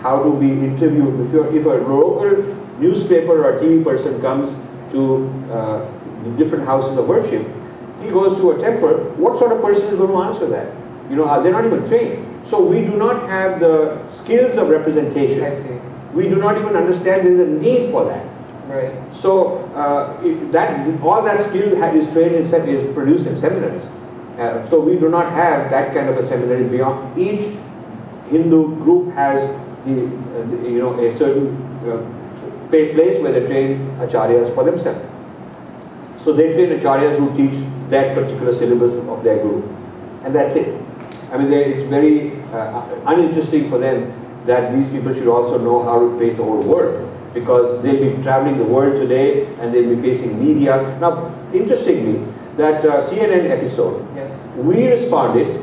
how to be interviewed. If a local newspaper or TV person comes to different houses of worship, he goes to a temple, what sort of person is going to answer that? You know, they're not even trained. So we do not have the skills of representation. I see. We do not even understand there's a need for that. Right. So all that skill is trained in, is produced in seminaries. So we do not have that kind of a seminary beyond. Each Hindu group has a certain place where they train acharyas for themselves. So they train acharyas who teach that particular syllabus of their group, and that's it. I mean, it's very uninteresting for them that these people should also know how to face the whole world, because they'll be traveling the world today and they'll be facing media. Now, interestingly, that CNN episode, yes, we responded.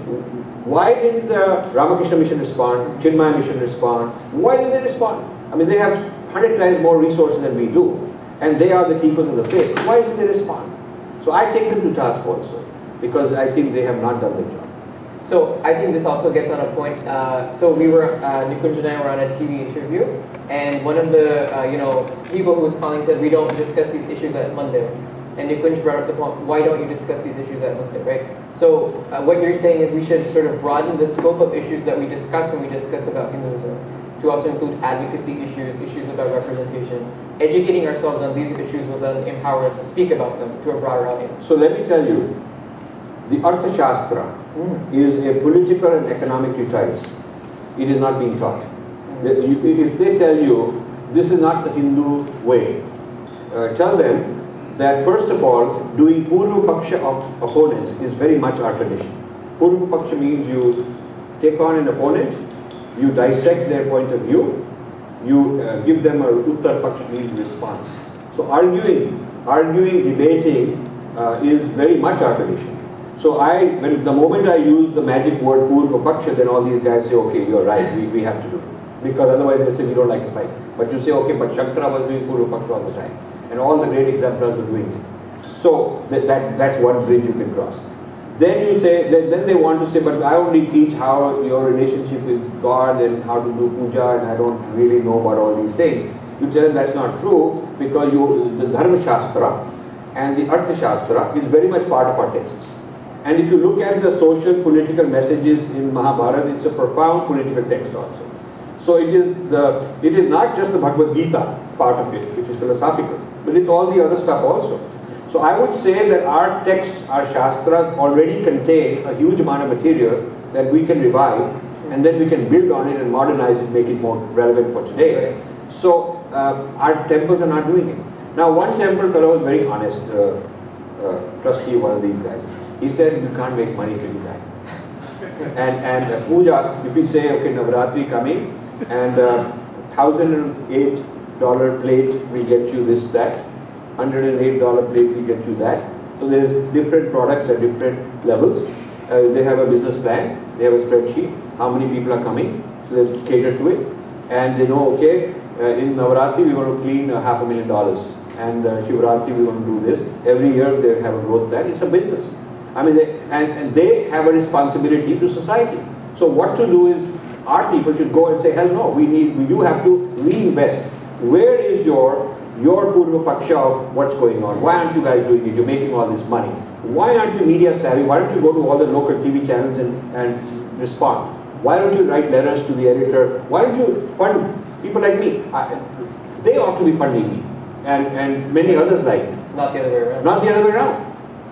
Why didn't the Ramakrishna Mission respond, Chinmaya Mission respond? Why didn't they respond? I mean, they have 100 times more resources than we do, and they are the keepers of the faith. Why didn't they respond? So I take them to task also, because I think they have not done the job. So I think this also gets on a point. So we were, Nikunj and I were on a TV interview, and one of the people who was calling said, we don't discuss these issues at Monday. And Nikunj brought up the point, why don't you discuss these issues at Monday, right? So what you're saying is we should sort of broaden the scope of issues that we discuss when we discuss about Hinduism, to also include advocacy issues, issues about representation. Educating ourselves on these issues will then empower us to speak about them to a broader audience. So let me tell you, the Arthashastra is a political and economic treatise. It is not being taught. If they tell you this is not the Hindu way, tell them that first of all, doing Purva Paksha of opponents is very much our tradition. Purva Paksha means you take on an opponent, you dissect their point of view, you give them a Uttar Paksha, means response. So arguing, debating is very much our tradition. So the moment I use the magic word Purva Paksha, then all these guys say, okay, you're right, we have to do it. Because otherwise they say we don't like to fight. But you say, okay, but Shankara was doing Purva Paksha all the time. And all the great exemplars were doing it. So that's one bridge you can cross. Then you say, then they want to say, but I only teach how your relationship with God and how to do puja, and I don't really know about all these things. You tell them that's not true, because the Dharma Shastra and the Artha Shastra is very much part of our texts. And if you look at the social political messages in Mahabharata, it's a profound political text also. So it is not just the Bhagavad Gita part of it, which is philosophical, but it's all the other stuff also. So I would say that our texts, our Shastras already contain a huge amount of material that we can revive, and then we can build on it and modernize it, make it more relevant for today. So our temples are not doing it. Now one temple fellow was very honest, trustee of one of these guys. He said, you can't make money if you do that. and puja, if we say, okay, Navaratri coming, and $1,008 plate will get you this, that. $108 plate will get you that. So there's different products at different levels. They have a business plan, they have a spreadsheet, how many people are coming, so they cater to it. And they know, okay, in Navaratri we're going to clean $500,000. And Shivratri we're going to do this. Every year they have a growth plan. It's a business. I mean, they have a responsibility to society. So what to do is, our people should go and say, hell no, we do have to reinvest. Where is your Purva Paksha of what's going on? Why aren't you guys doing it? You're making all this money. Why aren't you media savvy? Why don't you go to all the local TV channels and respond? Why don't you write letters to the editor? Why don't you fund people like me? They ought to be funding me, and many others like me. Not the other way around. Not the other way around.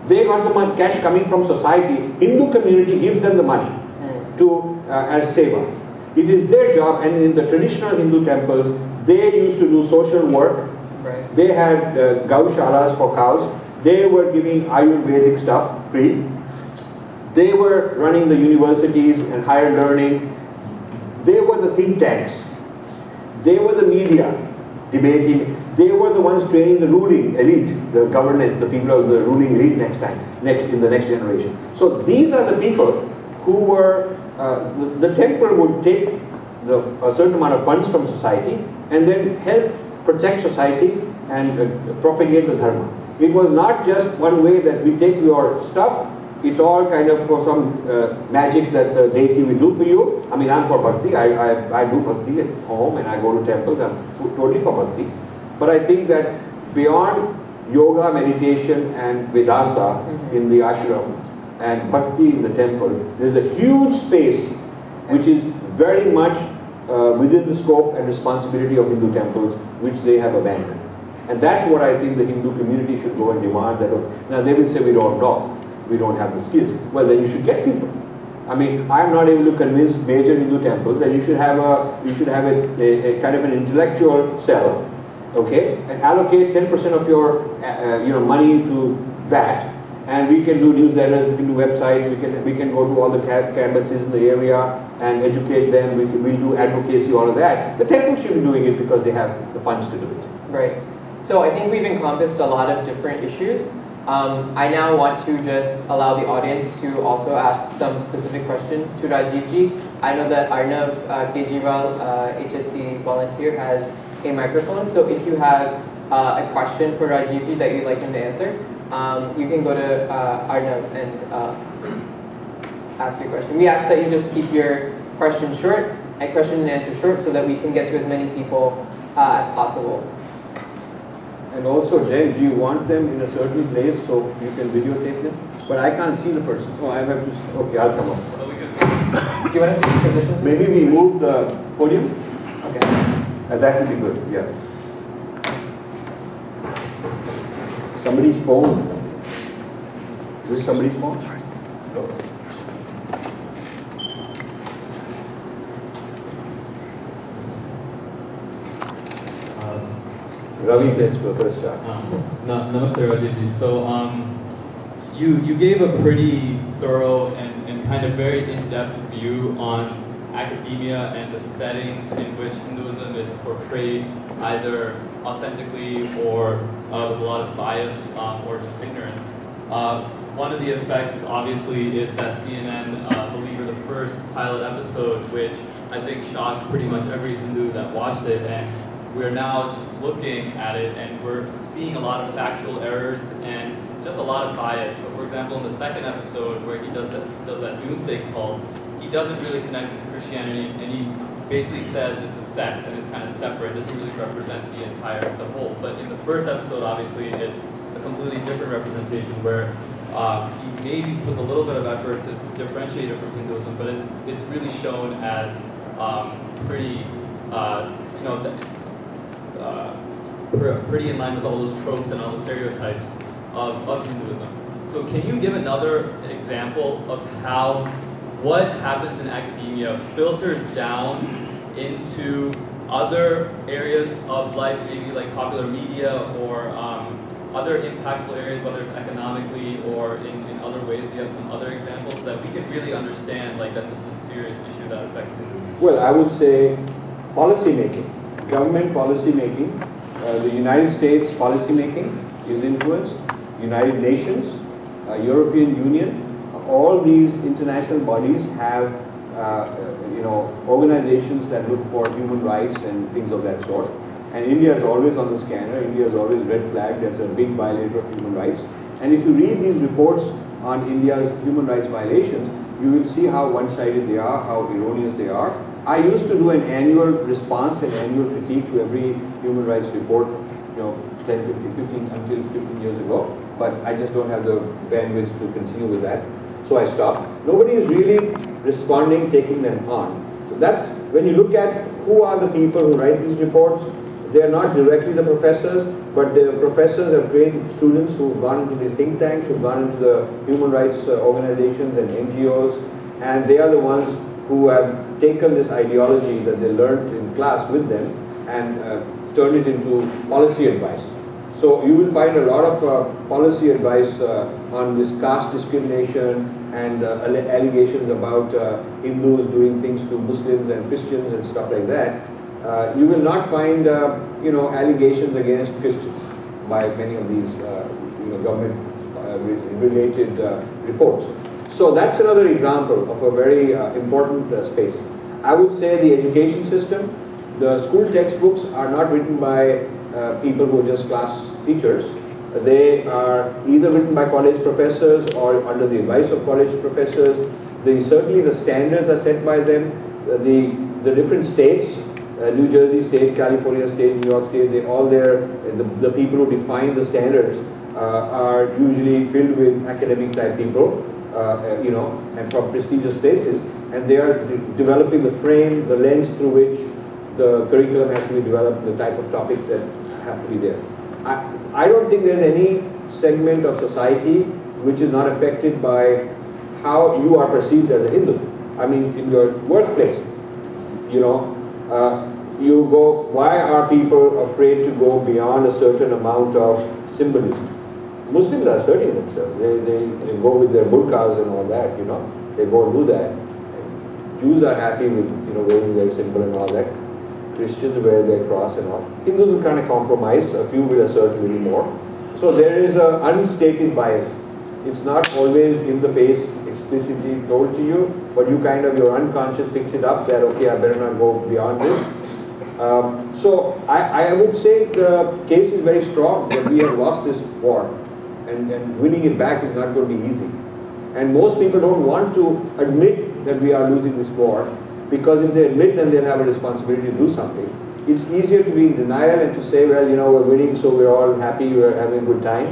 They got the cash coming from society. Hindu community gives them the money as seva. It is their job, and in the traditional Hindu temples, they used to do social work. Right. They had gaushalas for cows. They were giving Ayurvedic stuff free. They were running the universities and higher learning. They were the think tanks. They were the media debating. They were the ones training the ruling elite, the governance, the people of the ruling elite in the next generation. So these are the people who were, the temple would take a certain amount of funds from society and then help protect society and propagate the dharma. It was not just one way that we take your stuff, it's all kind of for some magic that the deity will do for you. I mean, I'm for bhakti. I do bhakti at home and I go to temples. I'm totally for bhakti. But I think that beyond yoga, meditation, and Vedanta in the ashram and bhakti in the temple, there's a huge space which is very much within the scope and responsibility of Hindu temples, which they have abandoned. And that's what I think the Hindu community should go and demand. That. Now they will say, we don't know, we don't have the skills. Well, then you should get people. I mean, I'm not able to convince major Hindu temples that you should have a kind of an intellectual cell, okay, and allocate 10% of your money to that, and we can do newsletters, we can do websites, we can go to all the campuses in the area and educate them. We'll do advocacy, all of that. The temple should be doing it because they have the funds to do it. Right. So I think we've encompassed a lot of different issues. I now want to just allow the audience to also ask some specific questions to Rajivji. I know that Arnav Kejriwal, HSC volunteer, has a microphone. So if you have a question for Rajivji that you'd like him to answer, you can go to Arnav and ask your question. We ask that you just keep your question short, and question and answer short, so that we can get to as many people as possible. And also, Jay, do you want them in a certain place so you can videotape them? But I can't see the person. Oh, I have to. Okay, I'll come up. Do you want to switch positions? Maybe we move the podium. Okay. That would be good. Yeah. Somebody's phone. Is this somebody's phone? Okay. Ravi, let's go first shot. Namaste, Rajivji. So, you gave a pretty thorough and kind of very in-depth view on academia and the settings in which Hinduism is portrayed either authentically or with a lot of bias or just ignorance. One of the effects, obviously, is that CNN believed the first pilot episode, which I think shocked pretty much every Hindu that watched it. And we're now just looking at it and we're seeing a lot of factual errors and just a lot of bias. So for example, in the second episode where he does that doomsday cult, he doesn't really connect it to Christianity, and he basically says it's a sect and it's kind of separate, doesn't really represent the whole. But in the first episode, obviously, it's a completely different representation where he maybe puts a little bit of effort to differentiate it from Hinduism, but it's really shown as pretty, pretty in line with all those tropes and all the stereotypes of Hinduism. So can you give another example of how what happens in academia filters down into other areas of life, maybe like popular media or other impactful areas, whether it's economically or in other ways? Do you have some other examples that we can really understand, like that this is a serious issue that affects Hindus? Well, I would say policy making, government policy making. The United States policy making is influenced. United Nations, European Union, all these international bodies have organizations that look for human rights and things of that sort. And India is always on the scanner. India is always red flagged as a big violator of human rights. And if you read these reports on India's human rights violations, you will see how one-sided they are, how erroneous they are. I used to do an annual response and annual critique to every human rights report, 15 years ago. But I just don't have the bandwidth to continue with that. So I stopped. Nobody is really responding, taking them on. So that's, when you look at who are the people who write these reports, they are not directly the professors, but the professors have trained students who have gone into these think tanks, who have gone into the human rights organizations and NGOs, and they are the ones who have taken this ideology that they learned in class with them and turned it into policy advice. So you will find a lot of policy advice on this caste discrimination and allegations about Hindus doing things to Muslims and Christians and stuff like that. You will not find allegations against Christians by many of these government related reports. So that's another example of a very important space. I would say the education system, the school textbooks are not written by people who are just class teachers. They are either written by college professors or under the advice of college professors. Certainly the standards are set by them. The different states, New Jersey State, California State, New York State, the people who define the standards are usually filled with academic type people, and from prestigious places, and they are developing the frame, the lens through which the curriculum has to be developed, the type of topics that have to be there. I don't think there's any segment of society which is not affected by how you are perceived as a Hindu. I mean, in your workplace, you go, why are people afraid to go beyond a certain amount of symbolism? Muslims are asserting themselves. They go with their burqas and all that, they go and do that. Jews are happy with, wearing their symbol and all that. Christians wear their cross and all. Hindus will kind of compromise, a few will assert a little more. So there is an unstated bias. It's not always in the face explicitly told to you, but your unconscious picks it up that, okay, I better not go beyond this. So I would say the case is very strong that we have lost this war, and winning it back is not going to be easy. And most people don't want to admit that we are losing this war, because if they admit, then they'll have a responsibility to do something. It's easier to be in denial and to say, well, we're winning, so we're all happy, we're having a good time.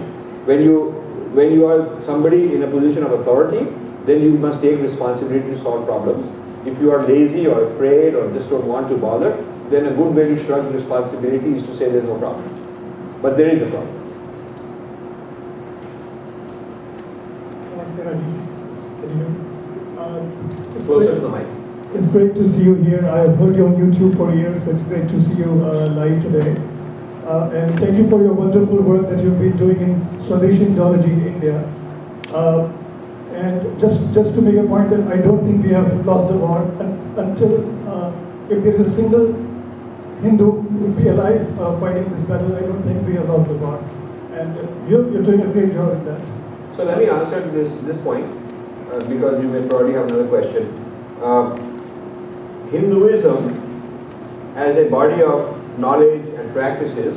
When you are somebody in a position of authority, then you must take responsibility to solve problems. If you are lazy or afraid or just don't want to bother, then a good way to shrug responsibility is to say there's no problem. But there is a problem. Namaste, Rajiv. Can you hear me? Closer to the mic. It's great to see you here. I have heard you on YouTube for years, so it's great to see you live today. And thank you for your wonderful work that you've been doing in Swadeshi Indology in India. And just to make a point that I don't think we have lost the war until if there is a single Hindu who would be alive fighting this battle, I don't think we have lost the war. And you're doing a great job in that. So let me answer this point, because you may probably have another question. Hinduism as a body of knowledge and practices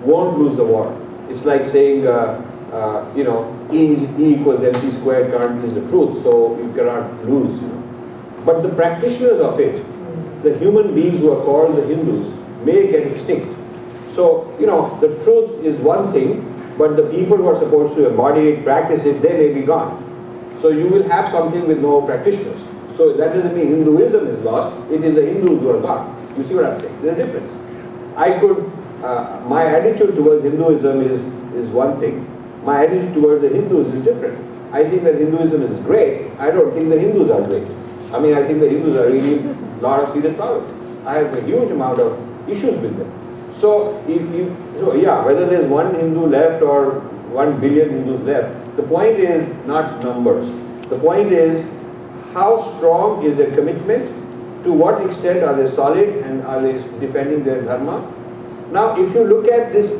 won't lose the war. It's like saying, E equals mc squared current is the truth, so you cannot lose. But the practitioners of it, the human beings who are called the Hindus, may get extinct. So, the truth is one thing, but the people who are supposed to embody it, practice it, they may be gone. So you will have something with no practitioners. So that doesn't mean Hinduism is lost, it is the Hindus who are gone. You see what I'm saying? There's a difference. My attitude towards Hinduism is one thing. My attitude towards the Hindus is different. I think that Hinduism is great. I don't think the Hindus are great. I think the Hindus are really a lot of serious problems. I have a huge amount of issues with them. So, whether there's one Hindu left or 1 billion Hindus left, the point is not numbers. The point is, how strong is their commitment? To what extent are they solid and are they defending their dharma? Now, if you look at this,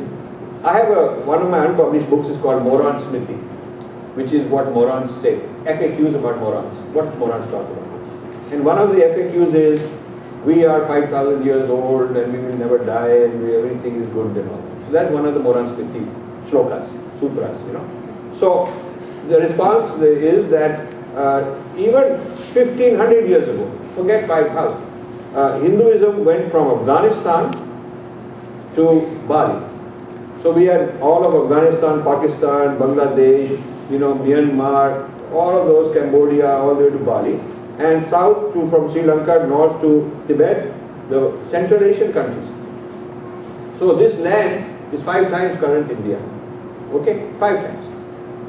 I have one of my unpublished books is called Moran Smriti, which is what morons say, FAQs about morons, what morons talk about. And one of the FAQs is, we are 5,000 years old and we will never die and everything is good and all. So that's one of the Moran Smriti shlokas, sutras, So the response is that even 1500 years ago, forget 5,000, Hinduism went from Afghanistan to Bali. So we had all of Afghanistan, Pakistan, Bangladesh, Myanmar, all of those, Cambodia, all the way to Bali. And south from Sri Lanka, north to Tibet, the Central Asian countries. So this land is 5 times current India. Okay, 5 times.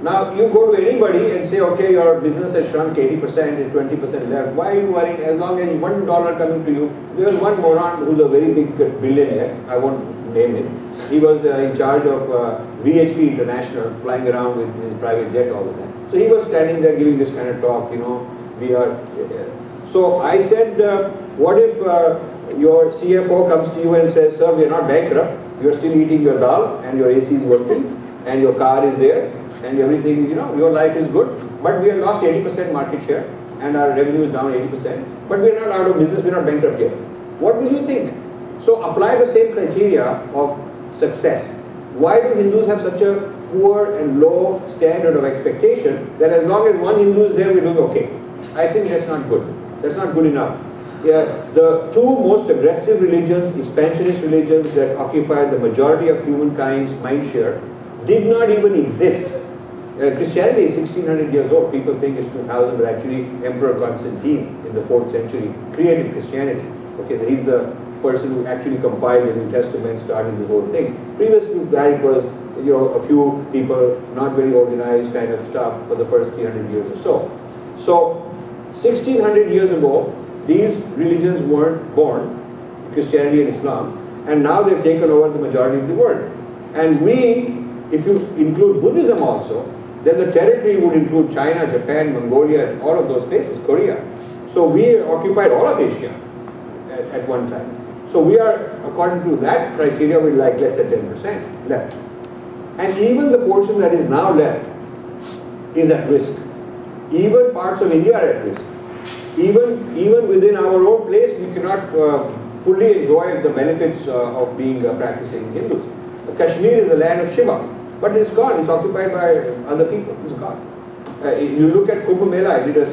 Now you go to anybody and say, okay, your business has shrunk 80%, is 20% left. Why are you worrying? As long as $1 coming to you. There was one moron who's a very big billionaire. I won't name him. He was in charge of VHP International, flying around with his private jet all the time. So he was standing there giving this kind of talk, So I said, what if your CFO comes to you and says, sir, we are not bankrupt, you are still eating your dal and your AC is working and your car is there and everything, your life is good, but we have lost 80% market share and our revenue is down 80%, but we are not out of business, we are not bankrupt yet. What will you think? So apply the same criteria of success. Why do Hindus have such a poor and low standard of expectation that as long as one Hindu is there, we're doing okay? I think that's not good. That's not good enough. Yeah, the two most aggressive religions, expansionist religions that occupy the majority of humankind's mind share, did not even exist. Christianity is 1600 years old. People think it's 2000, but actually Emperor Constantine in the 4th century created Christianity. Okay, he's the person who actually compiled the New Testament, started this whole thing. Previous to that, it was a few people, not very organized kind of stuff for the first 300 years or so. So 1600 years ago, these religions weren't born, Christianity and Islam, and now they've taken over the majority of the world. And we, if you include Buddhism also, then the territory would include China, Japan, Mongolia, and all of those places, Korea. So we occupied all of Asia at one time. So we are, according to that criteria, we're like less than 10% left. And even the portion that is now left is at risk. Even parts of India are at risk. Even within our own place, we cannot fully enjoy the benefits of being practicing Hindus. Kashmir is the land of Shiva, but it's gone. It's occupied by other people. It's gone. You look at Kumbh Mela. I did a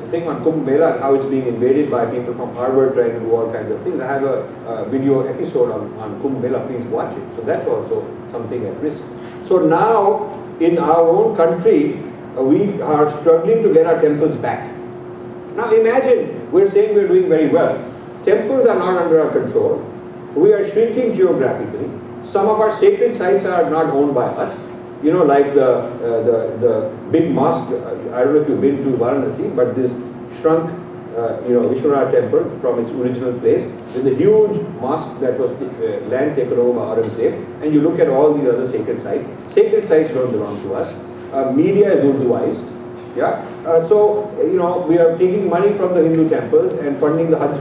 thing on Kumbh Mela and how it's being invaded by people from Harvard trying to do all kinds of things. I have a video episode on Kumbh Mela. Please watch it. So that's also something at risk. So now, in our own country, we are struggling to get our temples back. Now imagine, we're saying we're doing very well. Temples are not under our control. We are shrinking geographically. Some of our sacred sites are not owned by us. Like the big mosque, I don't know if you've been to Varanasi, but this shrunk, Vishwanath temple from its original place. There's a huge mosque that was land taken over by Aurangzeb, and you look at all these other sacred sites. Sacred sites don't belong to us. Media is Urduized. Yeah. So we are taking money from the Hindu temples and funding the Hajj,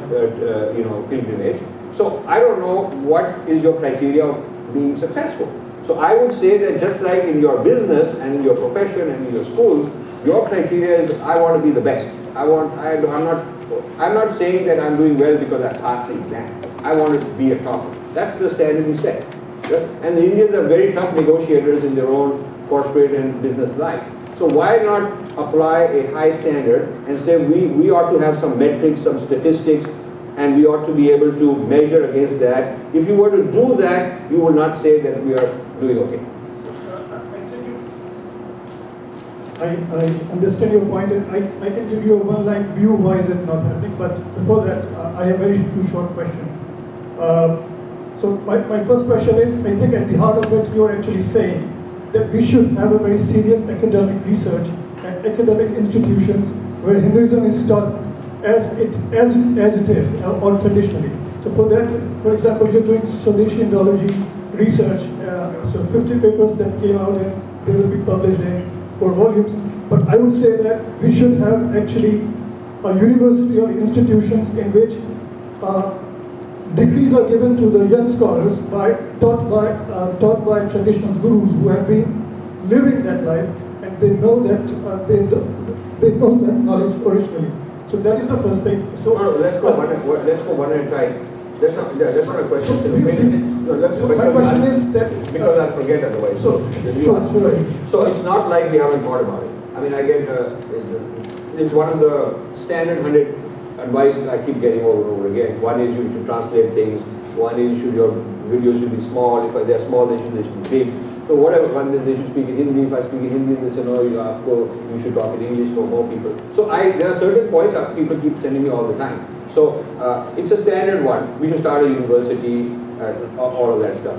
pilgrimage. So I don't know what is your criteria of being successful. So I would say that just like in your business and in your profession and in your schools, your criteria is I want to be the best. I'm not saying that I'm doing well because I passed the exam. I want to be a topper. That's the standard we set. Yeah? And the Indians are very tough negotiators in their own corporate and business life. So why not apply a high standard and say we ought to have some metrics, some statistics, and we ought to be able to measure against that. If you were to do that, you will not say that we are doing okay. I understand your point, and I can give you a one-line view why is it not happening, but before that, I have two short questions. So my first question is, I think at the heart of it, you are actually saying that we should have a very serious academic research and academic institutions where Hinduism is taught as it is, or traditionally. So for that, for example, you're doing Swadeshi Indology research, so 50 papers that came out and they will be published in 4 volumes. But I would say that we should have actually a university or institutions in which degrees are given to the young scholars taught by traditional gurus who have been living that life, and they know that they know that knowledge originally. So that is the first thing. So let's go one at a time. That's not a question. My question is that because I'll forget otherwise. So it's not like we haven't thought about it. I mean, I get it's one of the standard 100 advice I keep getting over and over again. One is you should translate things. One is your videos should be small. If they're small, they should be big. So whatever, one they should speak in Hindi. If I speak in Hindi, they say no, you should talk in English for more people. So there are certain points that people keep sending me all the time. So it's a standard one. We should start a university, all of that stuff.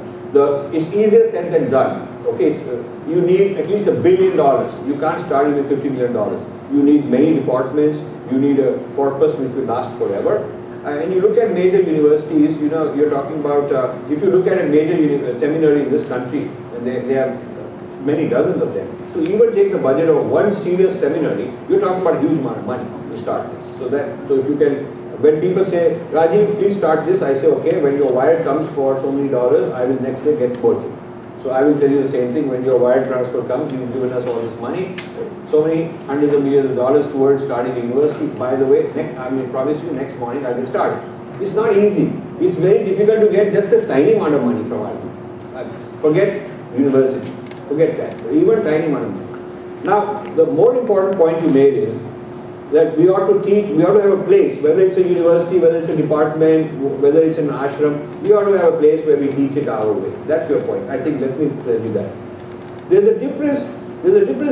It's easier said than done. Okay, you need at least $1 billion. You can't start it with $50 million. You need many departments. You need a corpus which will last forever. And you look at major universities, you're talking about, if you look at a major seminary in this country, and they have many dozens of them, to even take the budget of one serious seminary, you're talking about a huge amount of money to start this. So if you can, when people say, Rajiv, please start this, I say, okay, when your wire comes for so many dollars, I will next day get 40. So I will tell you the same thing, when your wire transfer comes, you've given us all this money, so many hundreds of millions of dollars towards starting a university. By the way, I promise you, next morning I will start. It's not easy. It's very difficult to get just a tiny amount of money from our people. Forget university. Forget that. Even tiny one. Now, the more important point you made is that we ought to teach, we ought to have a place, whether it's a university, whether it's a department, whether it's an ashram, we ought to have a place where we teach it our way. That's your point. I think, let me tell you that. There's a difference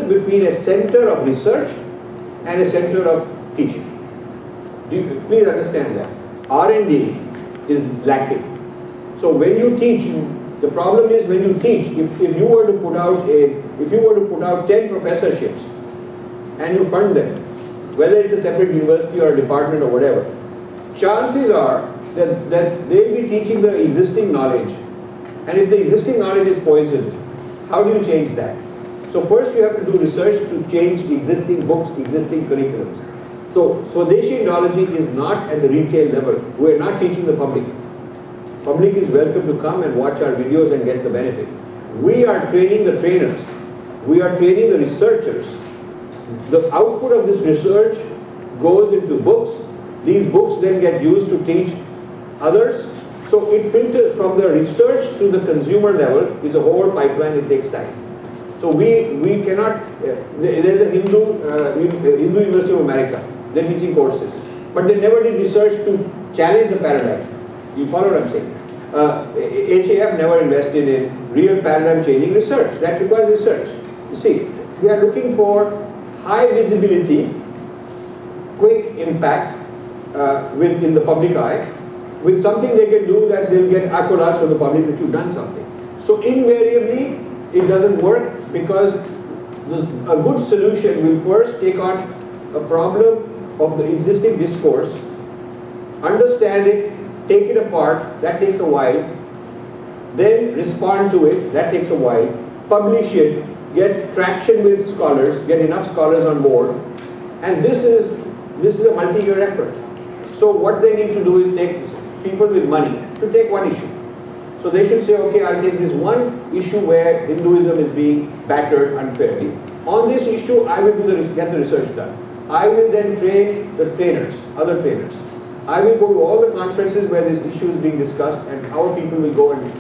between a center of research and a center of teaching. Please understand that. R&D is lacking. So when you teach, the problem is when you teach, if you were to put out 10 professorships and you fund them, whether it's a separate university or a department or whatever, chances are that they'll be teaching the existing knowledge. And if the existing knowledge is poisoned, how do you change that? So first you have to do research to change existing books, existing curriculums. So Swadeshi Indology is not at the retail level. We are not teaching the public. Public is welcome to come and watch our videos and get the benefit. We are training the trainers. We are training the researchers. The output of this research goes into books. These books then get used to teach others. So it filters from the research to the consumer level is a whole pipeline. It takes time. So we cannot. There's a Hindu University of America. They're teaching courses, but they never did research to challenge the paradigm. You follow what I'm saying? HAF never invested in real paradigm changing research. That requires research. You see, we are looking for high visibility, quick impact in the public eye, with something they can do that they'll get accolades from the public that you've done something. So invariably, it doesn't work because a good solution will first take on a problem of the existing discourse, understand it, take it apart, that takes a while, then respond to it, that takes a while, publish it, get traction with scholars, get enough scholars on board, and this is a multi-year effort. So what they need to do is take people with money to take one issue. So they should say, okay, I'll take this one issue where Hinduism is being battered unfairly. On this issue, I will get the research done. I will then train the trainers, other trainers. I will go to all the conferences where this issue is being discussed and our people will go and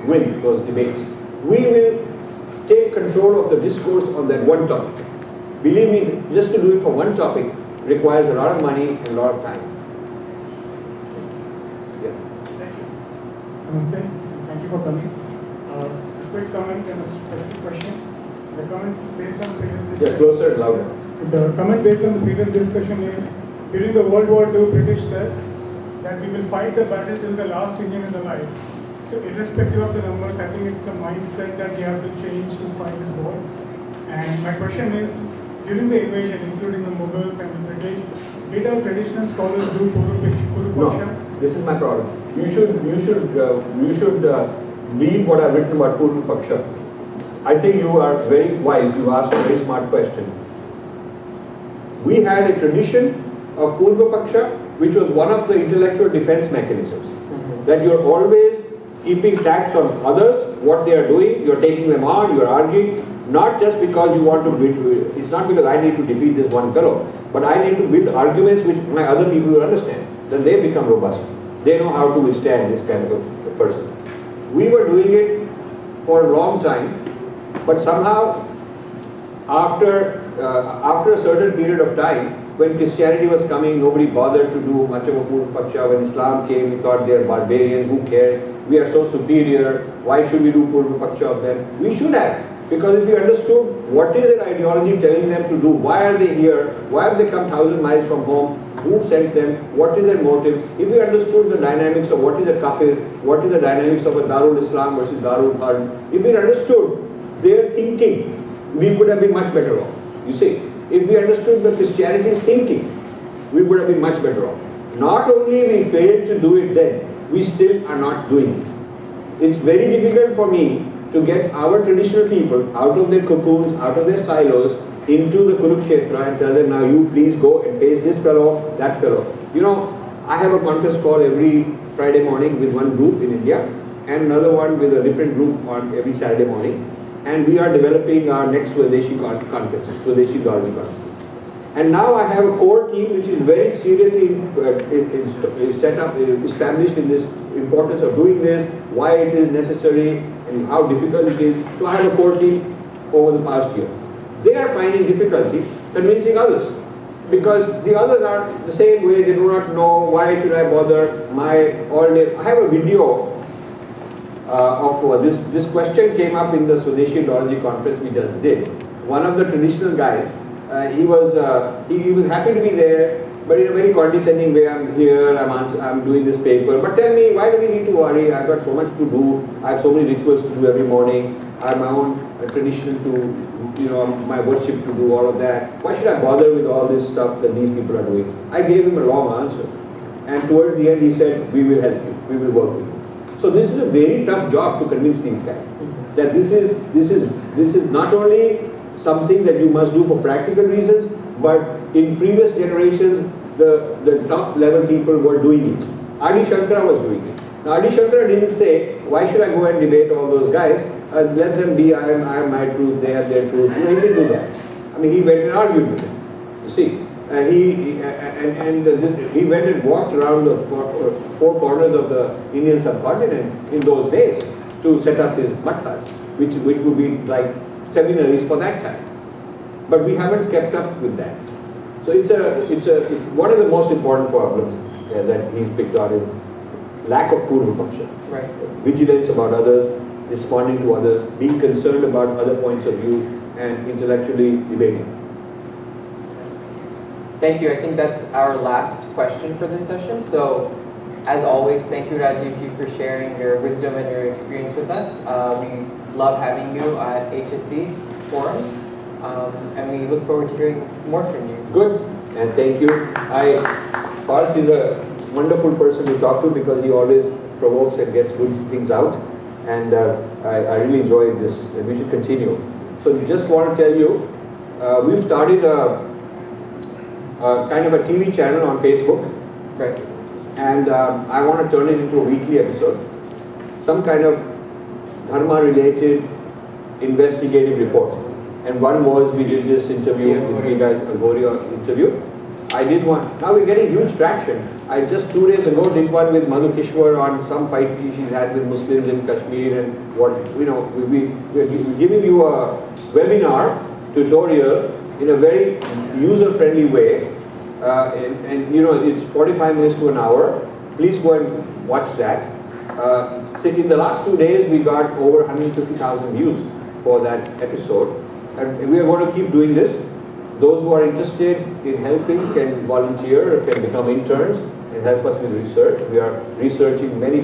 win those debates. We will take control of the discourse on that one topic. Believe me, just to do it for one topic requires a lot of money and a lot of time. Yeah. Thank you. Namaste. Thank you for coming. A quick comment and a specific question. The comment based on the previous discussion. Yeah, closer and louder. The comment based on the previous discussion is, during the World War II, British said that we will fight the battle till the last Indian is alive. So irrespective of the numbers, I think it's the mindset that we have to change to fight this war. And my question is, during the invasion, including the Mughals and the British, did our traditional scholars do Puru Paksha? No, this is my problem. You should read what I've written about Puru Paksha. I think you are very wise. You asked a very smart question. We had a tradition of Purva Paksha, which was one of the intellectual defense mechanisms. That you're always keeping tabs on others, what they are doing, you're taking them on, you're arguing, not just because you want to, it's not because I need to defeat this one fellow, but I need to build arguments which my other people will understand. Then they become robust. They know how to withstand this kind of a person. We were doing it for a long time, but somehow after a certain period of time, when Christianity was coming, nobody bothered to do much of a Purva Paksha. When Islam came, we thought they're barbarians, who cares? We are so superior, why should we do Purva Paksha of them? We should have, because if we understood what is an ideology telling them to do, why are they here, why have they come 1,000 miles from home, who sent them, what is their motive, if we understood the dynamics of what is a kafir, what is the dynamics of a Darul Islam versus Darul Harb, if we understood their thinking, we could have been much better off. You see, if we understood the Christianity's thinking, we would have been much better off. Not only we failed to do it then, we still are not doing it. It's very difficult for me to get our traditional people out of their cocoons, out of their silos, into the Kurukshetra and tell them, now you please go and face this fellow, that fellow. You know, I have a conference call every Friday morning with one group in India and another one with a different group on every Saturday morning. And we are developing our next Swadeshi conferences, Swadeshi Indology conferences. And now I have a core team which is very seriously set up, established in this importance of doing this, why it is necessary, and how difficult it is. So I have a core team over the past year. They are finding difficulty convincing others, because the others are the same way. They do not know, why should I bother my all day. I have a video of this question came up in the Swadeshi Endology conference we just did. One of the traditional guys, he was happy to be there, but in a very condescending way. I'm here, I'm doing this paper, but tell me, why do we need to worry? I've got so much to do. I have so many rituals to do every morning. I have my own tradition to, my worship to do, all of that. Why should I bother with all this stuff that these people are doing? I gave him a long answer, and towards the end he said, we will help you, we will work with you. So this is a very tough job to convince these guys that this is not only something that you must do for practical reasons, but in previous generations the top level people were doing it. Adi Shankara was doing it. Now Adi Shankara didn't say, why should I go and debate all those guys? Let them be, I am my truth, they have their truth. He didn't do that. I mean, he went and argued with them. You see, he went and walked around the four corners of the Indian subcontinent in those days to set up his mattas, which would be like seminaries for that time. But we haven't kept up with that. So one of the most important problems that he's picked on is lack of purva-paksha. Right. Vigilance about others, responding to others, being concerned about other points of view, and intellectually debating. Thank you. I think that's our last question for this session. So, as always, thank you, Rajiv ji, for sharing your wisdom and your experience with us. We love having you at HSC Forum, and we look forward to hearing more from you. Good, and thank you. Parth is a wonderful person to talk to because he always provokes and gets good things out, and I really enjoy this, and we should continue. So just want to tell you, we've started a kind of a TV channel on Facebook, Right. and I want to turn it into a weekly episode, some kind of dharma-related investigative report. And one was, we did this interview with you guys, a Goriya interview. I did one. Now we're getting huge traction. I just 2 days ago did one with Madhu Kishwar on some fight she's had with Muslims in Kashmir, and what, we're giving you a webinar tutorial in a very user-friendly way. And it's 45 minutes to an hour. Please go and watch that. So in the last 2 days, we got over 150,000 views for that episode. And we are going to keep doing this. Those who are interested in helping can volunteer, can become interns, and help us with research. We are researching many